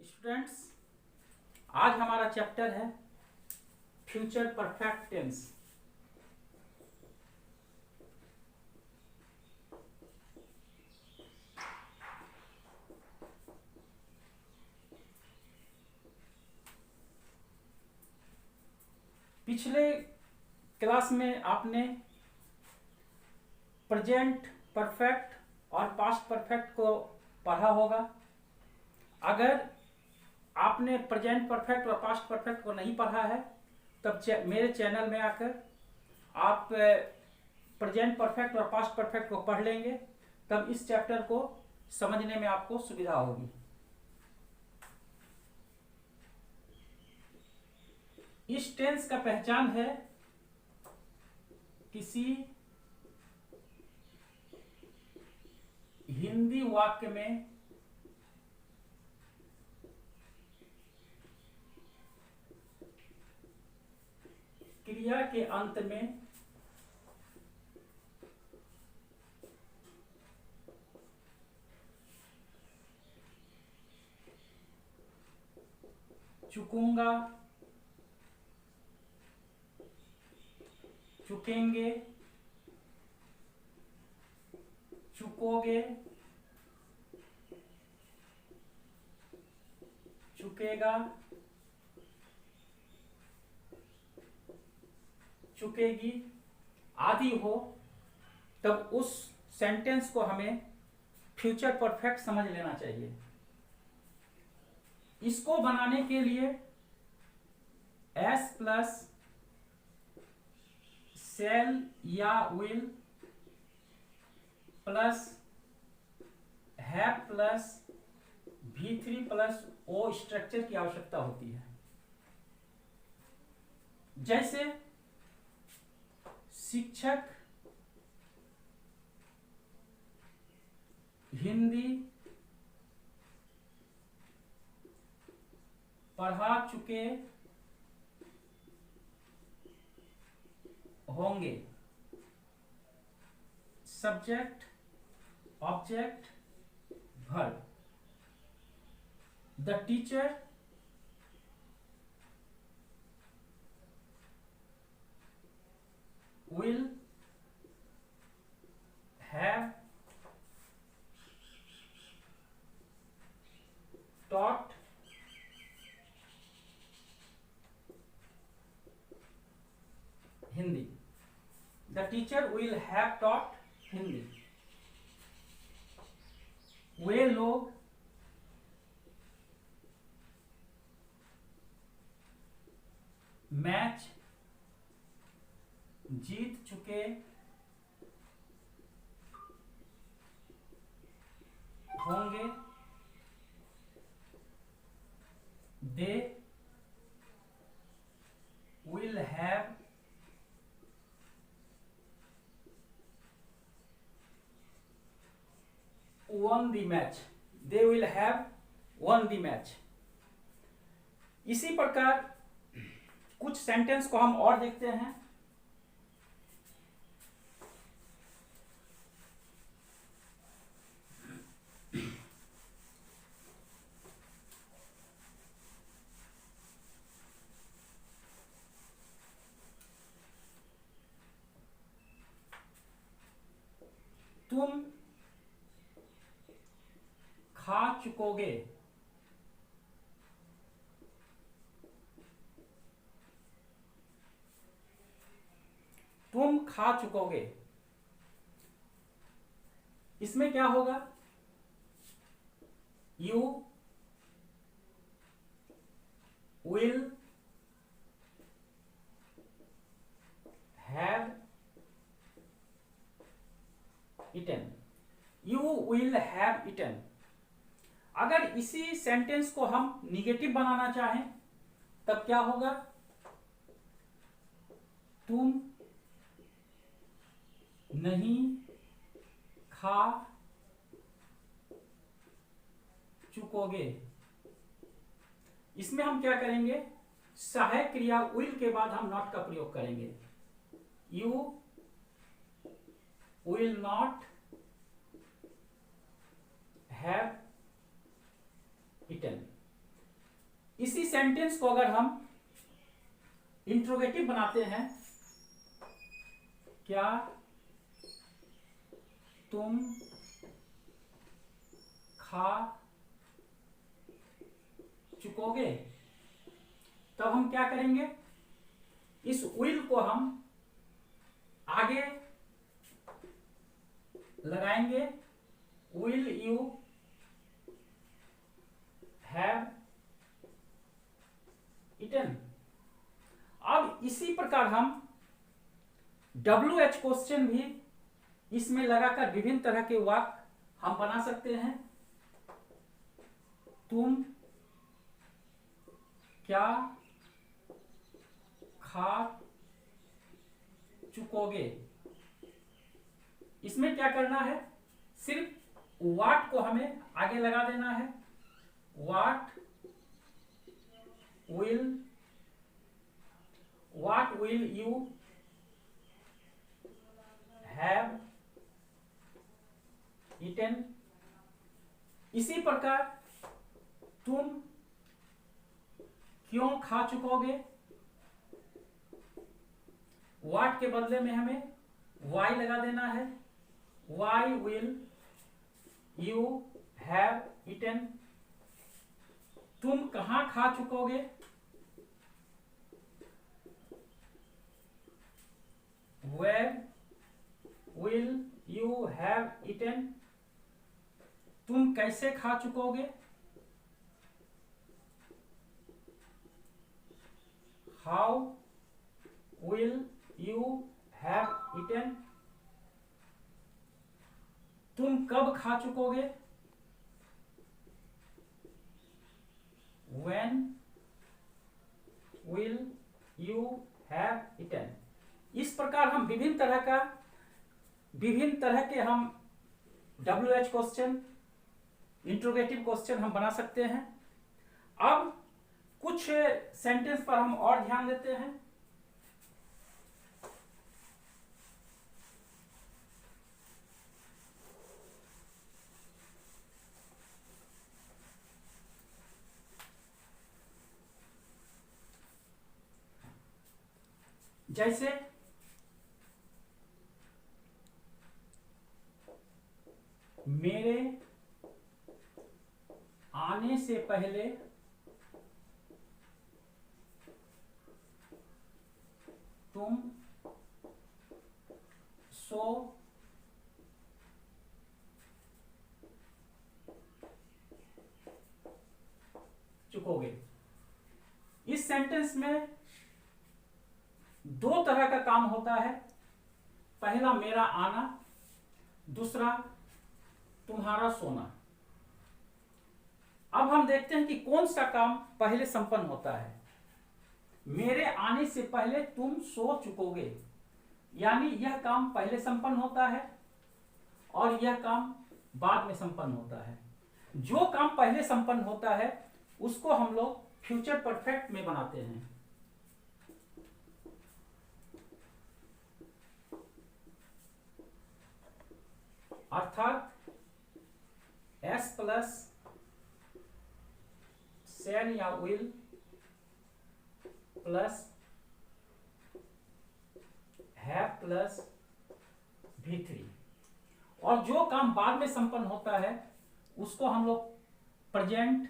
Students, आज हमारा chapter है फ्यूचर परफेक्ट टेंस। पिछले क्लास में आपने प्रेजेंट परफेक्ट और पास्ट परफेक्ट को पढ़ा होगा। अगर आपने प्रेजेंट परफेक्ट और पास्ट परफेक्ट को नहीं पढ़ा है तब मेरे चैनल में आकर आप प्रेजेंट परफेक्ट और पास्ट परफेक्ट को पढ़ लेंगे, तब इस चैप्टर को समझने में आपको सुविधा होगी। इस टेंस का पहचान है किसी हिंदी वाक्य में क्रिया के अंत में चुकूंगा, चुकेंगे, चुकोगे, चुकेगा, चुकेगी आदि हो, तब उस सेंटेंस को हमें फ्यूचर परफेक्ट समझ लेना चाहिए। इसको बनाने के लिए एस प्लस सेल या will plus have plus V3 plus O structure की आवश्यकता होती है। जैसे शिक्षक हिंदी पढ़ा चुके होंगे। Subject object verb. The teacher will have taught Hindi. The teacher will have taught Hindi. वे लोग मैच जीत चुके होंगे। They will have won the match। They will have won the match। इसी प्रकार कुछ सेंटेंस को हम और देखते हैं। तुम खा चुकोगे। तुम खा चुकोगे। इसमें क्या होगा? You will have eaten। You will have eaten। अगर इसी सेंटेंस को हम निगेटिव बनाना चाहें तब क्या होगा? तुम नहीं खा चुकोगे। इसमें हम क्या करेंगे? सहायक क्रिया विल के बाद हम नॉट का प्रयोग करेंगे। You will not have eaten। इसी सेंटेंस को अगर हम इंट्रोगेटिव बनाते हैं, क्या तुम खा चुकोगे, तब हम क्या करेंगे, इस विल को हम आगे लगाएंगे, विल यू हैव इटन। अब इसी प्रकार हम WH क्वेश्चन भी इसमें लगाकर विभिन्न तरह के वाक्य हम बना सकते हैं। तुम क्या खा चुकोगे, इसमें क्या करना है, सिर्फ व्हाट को हमें आगे लगा देना है। What will you have eaten. इसी प्रकार तुम क्यों खा चुकोगे, व्हाट के बदले में हमें वाई लगा देना है। Why will you have eaten. तुम कहां खा चुकोगे, where will you have eaten. तुम कैसे खा चुकोगे, how will you have eaten. तुम कब खा चुकोगे, when will you have eaten। इस प्रकार हम विभिन्न तरह के हम WH क्वेश्चन, इंट्रोगेटिव क्वेश्चन हम बना सकते हैं। अब कुछ सेंटेंस पर हम और ध्यान देते हैं। जैसे मेरे आने से पहले तुम सो चुकोगे। इस सेंटेंस में दो तरह का काम होता है। पहला मेरा आना, दूसरा तुम्हारा सोना। अब हम देखते हैं कि कौन सा काम पहले संपन्न होता है। मेरे आने से पहले तुम सो चुकोगे, यानी यह काम पहले संपन्न होता है और यह काम बाद में संपन्न होता है। जो काम पहले संपन्न होता है उसको हम लोग फ्यूचर परफेक्ट में बनाते हैं। अर्थात S प्लस शैल या will plus have plus V3। और जो काम बाद में संपन्न होता है उसको हम लोग प्रेजेंट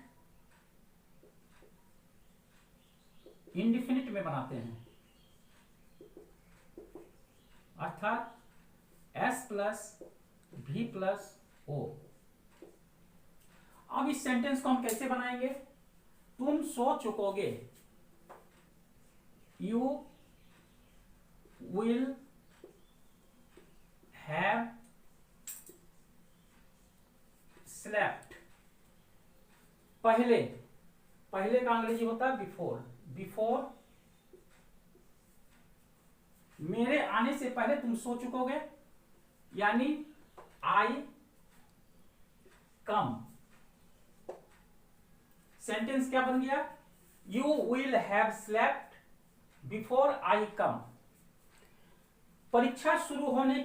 इंडिफिनिट में बनाते हैं। अर्थात S plus V plus O। अब इस सेंटेंस को हम कैसे बनाएंगे, तुम सो चुकोगे, यू विल हैव स्लेप्ट। पहले का अंग्रेजी होता है बिफोर। मेरे आने से पहले तुम सो चुकोगे, यानी आई कम। सेंटेंस क्या बन गया, you will have slept before I come. परीक्षा शुरू होने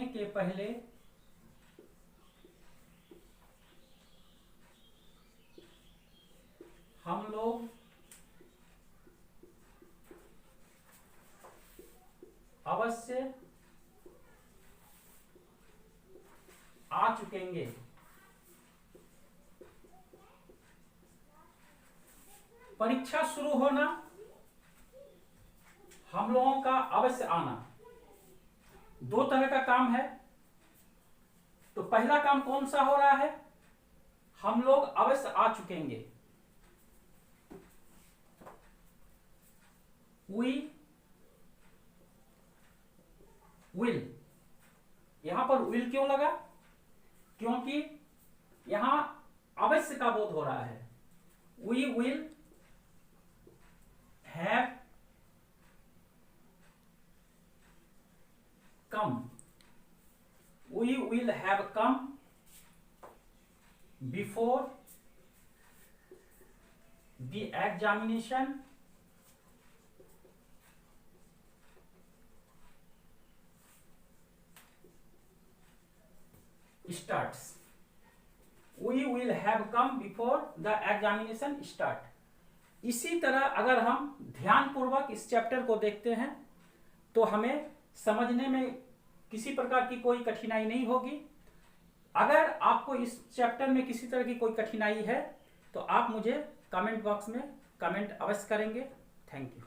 के पहले अवश्य आ चुकेंगे। परीक्षा शुरू होना, हम लोगों का अवश्य आना। दो तरह का काम है। तो पहला काम कौन सा हो रहा है? हम लोग अवश्य आ चुकेंगे। We will। यहां पर will क्यों लगा? क्योंकि यहां अवश्य का बोध हो रहा है। We will have come। We will have come before the examination starts। We will have come before the examination start। इसी तरह अगर हम ध्यानपूर्वक इस चैप्टर को देखते हैं तो हमें समझने में किसी प्रकार की कोई कठिनाई नहीं होगी। अगर आपको इस चैप्टर में किसी तरह की कोई कठिनाई है तो आप मुझे कमेंट बॉक्स में कमेंट अवश्य करेंगे। Thank you.